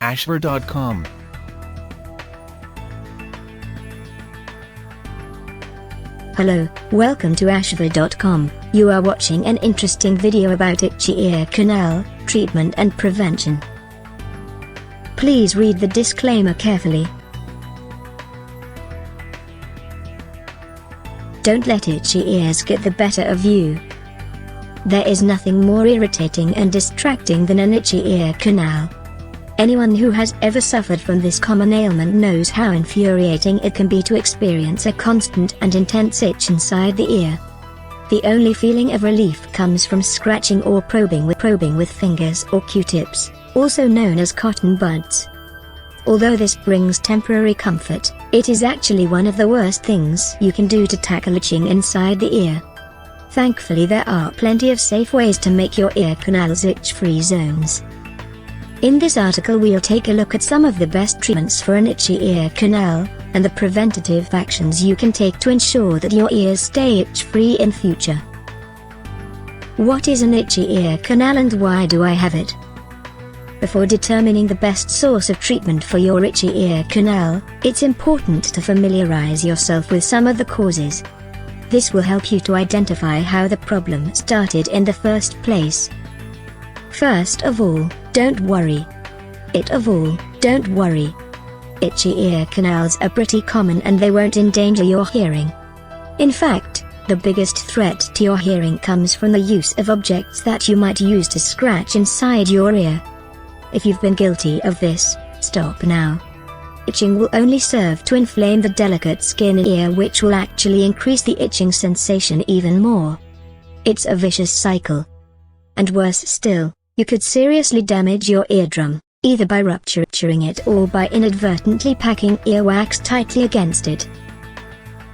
ashver.com. Hello, welcome to ashver.com. You are watching an interesting video about itchy ear canal, treatment and prevention. Please read the disclaimer carefully. Don't let itchy ears get the better of you. There is nothing more irritating and distracting than an itchy ear canal. Anyone who has ever suffered from this common ailment knows how infuriating it can be to experience a constant and intense itch inside the ear. The only feeling of relief comes from scratching or probing with fingers or Q-tips, also known as cotton buds. Although this brings temporary comfort, it is actually one of the worst things you can do to tackle itching inside the ear. Thankfully, there are plenty of safe ways to make your ear canals itch-free zones. In this article we'll take a look at some of the best treatments for an itchy ear canal, and the preventative actions you can take to ensure that your ears stay itch-free in future. What is an itchy ear canal and why do I have it? Before determining the best source of treatment for your itchy ear canal, it's important to familiarize yourself with some of the causes. This will help you to identify how the problem started in the first place. First of all, don't worry. Don't worry. Itchy ear canals are pretty common and they won't endanger your hearing. In fact, the biggest threat to your hearing comes from the use of objects that you might use to scratch inside your ear. If you've been guilty of this, stop now. Itching will only serve to inflame the delicate skin in the ear, which will actually increase the itching sensation even more. It's a vicious cycle. And worse still, you could seriously damage your eardrum, either by rupturing it or by inadvertently packing earwax tightly against it.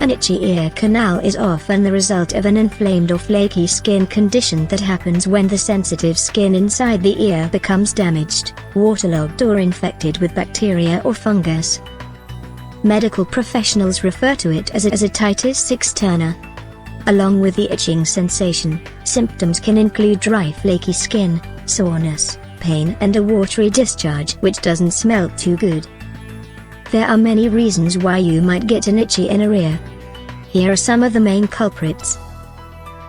An itchy ear canal is often the result of an inflamed or flaky skin condition that happens when the sensitive skin inside the ear becomes damaged, waterlogged or infected with bacteria or fungus. Medical professionals refer to it as otitis externa. Along with the itching sensation, symptoms can include dry flaky skin, soreness, pain and a watery discharge which doesn't smell too good. There are many reasons why you might get an itchy inner ear. Here are some of the main culprits.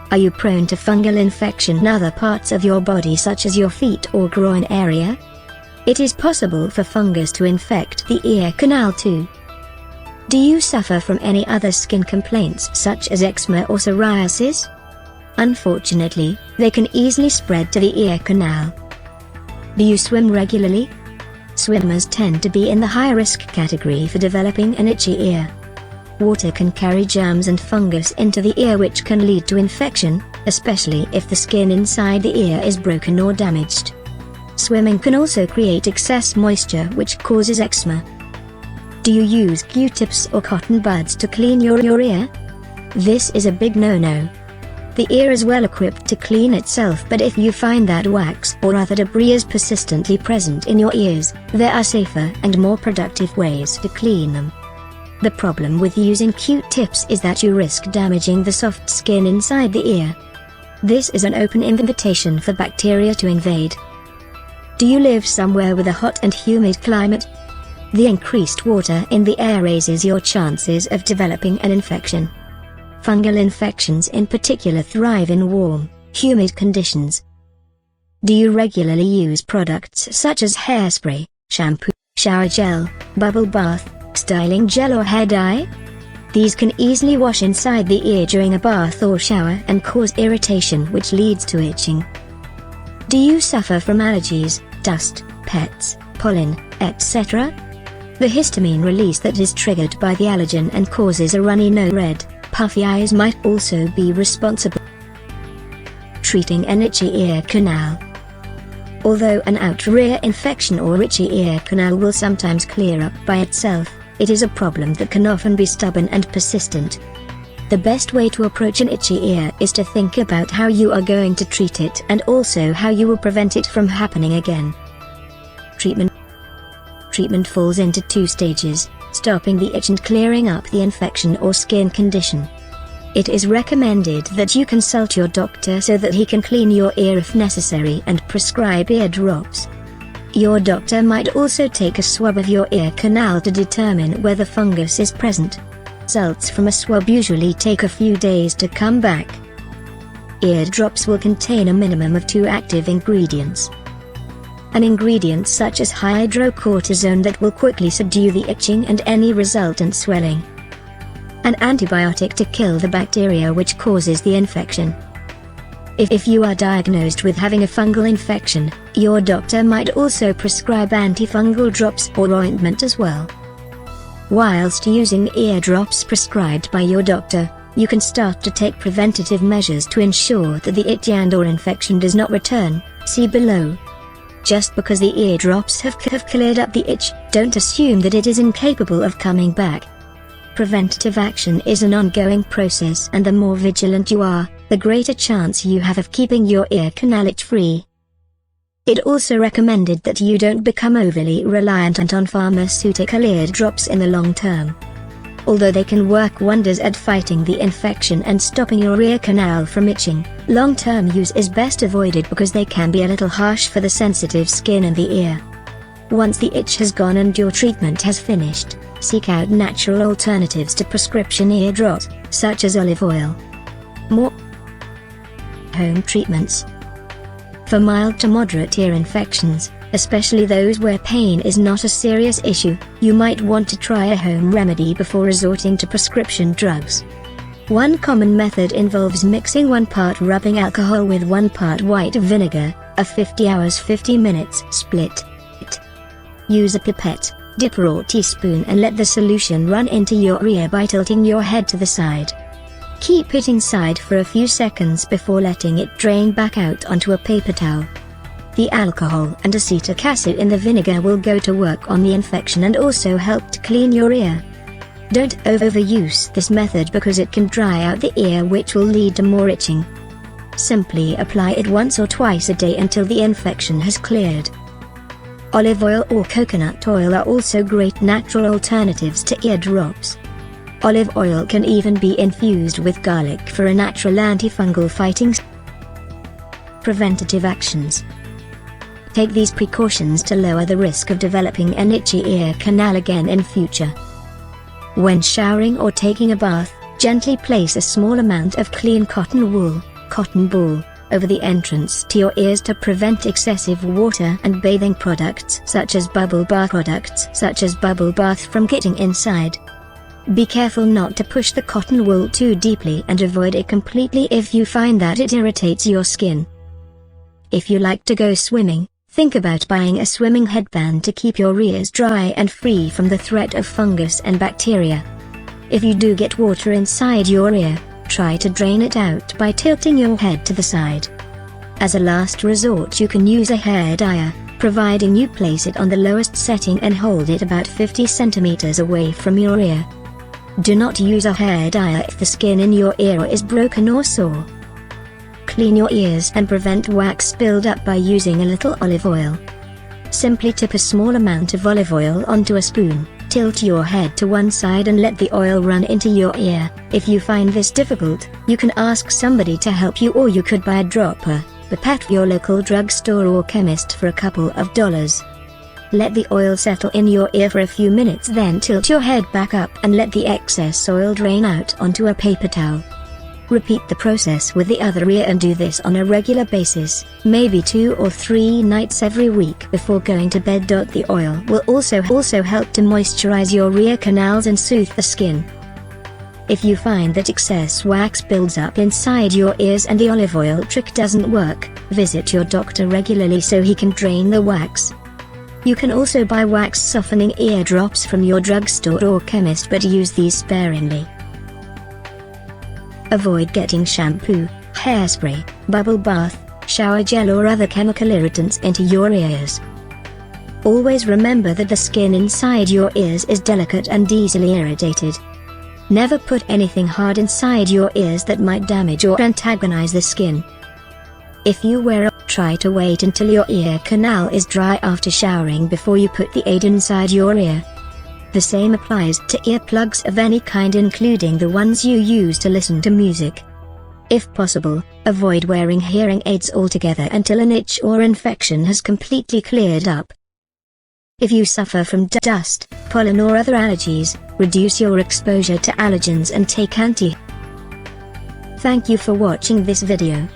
Are you prone to fungal infection in other parts of your body such as your feet or groin area? It is possible for fungus to infect the ear canal too. Do you suffer from any other skin complaints such as eczema or psoriasis? Unfortunately, they can easily spread to the ear canal. Do you swim regularly? Swimmers tend to be in the high-risk category for developing an itchy ear. Water can carry germs and fungus into the ear which can lead to infection, especially if the skin inside the ear is broken or damaged. Swimming can also create excess moisture which causes eczema. Do you use Q-tips or cotton buds to clean your ear? This is a big no-no. The ear is well equipped to clean itself, but if you find that wax or other debris is persistently present in your ears, there are safer and more productive ways to clean them. The problem with using Q-tips is that you risk damaging the soft skin inside the ear. This is an open invitation for bacteria to invade. Do you live somewhere with a hot and humid climate? The increased water in the air raises your chances of developing an infection. Fungal infections in particular thrive in warm, humid conditions. Do you regularly use products such as hairspray, shampoo, shower gel, bubble bath, styling gel or hair dye? These can easily wash inside the ear during a bath or shower and cause irritation which leads to itching. Do you suffer from allergies, dust, pets, pollen, etc.? The histamine release that is triggered by the allergen and causes a runny nose, red, puffy eyes might also be responsible. Treating an itchy ear canal. Although an outer ear infection or itchy ear canal will sometimes clear up by itself, it is a problem that can often be stubborn and persistent. The best way to approach an itchy ear is to think about how you are going to treat it and also how you will prevent it from happening again. Treatment falls into two stages: stopping the itch and clearing up the infection or skin condition. It is recommended that you consult your doctor so that he can clean your ear if necessary and prescribe ear drops. Your doctor might also take a swab of your ear canal to determine whether fungus is present. Results from a swab usually take a few days to come back. Eardrops will contain a minimum of 2 active ingredients. An ingredient such as hydrocortisone that will quickly subdue the itching and any resultant swelling. An antibiotic to kill the bacteria which causes the infection. If you are diagnosed with having a fungal infection, your doctor might also prescribe antifungal drops or ointment as well. Whilst using eardrops prescribed by your doctor, you can start to take preventative measures to ensure that the itch and/or infection does not return. See below. Just because the eardrops have cleared up the itch, don't assume that it is incapable of coming back. Preventative action is an ongoing process, and the more vigilant you are, the greater chance you have of keeping your ear canal itch-free. It also recommended that you don't become overly reliant on pharmaceutical eardrops in the long term. Although they can work wonders at fighting the infection and stopping your ear canal from itching, long-term use is best avoided because they can be a little harsh for the sensitive skin and the ear. Once the itch has gone and your treatment has finished, seek out natural alternatives to prescription ear drops, such as olive oil. More home treatments. For mild to moderate ear infections, especially those where pain is not a serious issue, you might want to try a home remedy before resorting to prescription drugs. One common method involves mixing 1 part rubbing alcohol with 1 part white vinegar, a 50 hours 50 minutes split. Use a pipette, dipper or teaspoon and let the solution run into your ear by tilting your head to the side. Keep it inside for a few seconds before letting it drain back out onto a paper towel. The alcohol and acetic acid in the vinegar will go to work on the infection and also help to clean your ear. Don't overuse this method because it can dry out the ear, which will lead to more itching. Simply apply it once or twice a day until the infection has cleared. Olive oil or coconut oil are also great natural alternatives to eardrops. Olive oil can even be infused with garlic for a natural antifungal fighting. Preventative actions. Take these precautions to lower the risk of developing an itchy ear canal again in future. When showering or taking a bath, gently place a small amount of clean cotton wool, cotton ball, over the entrance to your ears to prevent excessive water and bathing products such as bubble bath from getting inside. Be careful not to push the cotton wool too deeply and avoid it completely if you find that it irritates your skin. If you like to go swimming, think about buying a swimming headband to keep your ears dry and free from the threat of fungus and bacteria. If you do get water inside your ear, try to drain it out by tilting your head to the side. As a last resort, you can use a hair dryer, providing you place it on the lowest setting and hold it about 50 centimeters away from your ear. Do not use a hair dryer if the skin in your ear is broken or sore. Clean your ears and prevent wax buildup by using a little olive oil. Simply tip a small amount of olive oil onto a spoon, tilt your head to one side and let the oil run into your ear. If you find this difficult, you can ask somebody to help you, or you could buy a dropper, pipette from your local drugstore or chemist for a couple of dollars. Let the oil settle in your ear for a few minutes, then tilt your head back up and let the excess oil drain out onto a paper towel. Repeat the process with the other ear and do this on a regular basis, maybe 2 or 3 nights every week before going to bed. The oil will also help to moisturize your ear canals and soothe the skin. If you find that excess wax builds up inside your ears and the olive oil trick doesn't work, visit your doctor regularly so he can drain the wax. You can also buy wax softening eardrops from your drugstore or chemist, but use these sparingly. Avoid getting shampoo, hairspray, bubble bath, shower gel or other chemical irritants into your ears. Always remember that the skin inside your ears is delicate and easily irritated. Never put anything hard inside your ears that might damage or antagonize the skin. If you wear try to wait until your ear canal is dry after showering before you put the aid inside your ear. The same applies to earplugs of any kind, including the ones you use to listen to music. If possible, avoid wearing hearing aids altogether until an itch or infection has completely cleared up. If you suffer from dust, pollen or other allergies, reduce your exposure to allergens and take anti. Thank you for watching this video.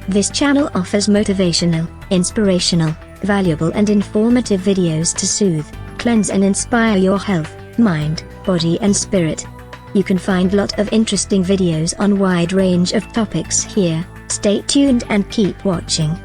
This channel offers motivational, inspirational, valuable and informative videos to soothe, cleanse and inspire your health, mind, body and spirit. You can find lot of interesting videos on wide range of topics here. Stay tuned and keep watching.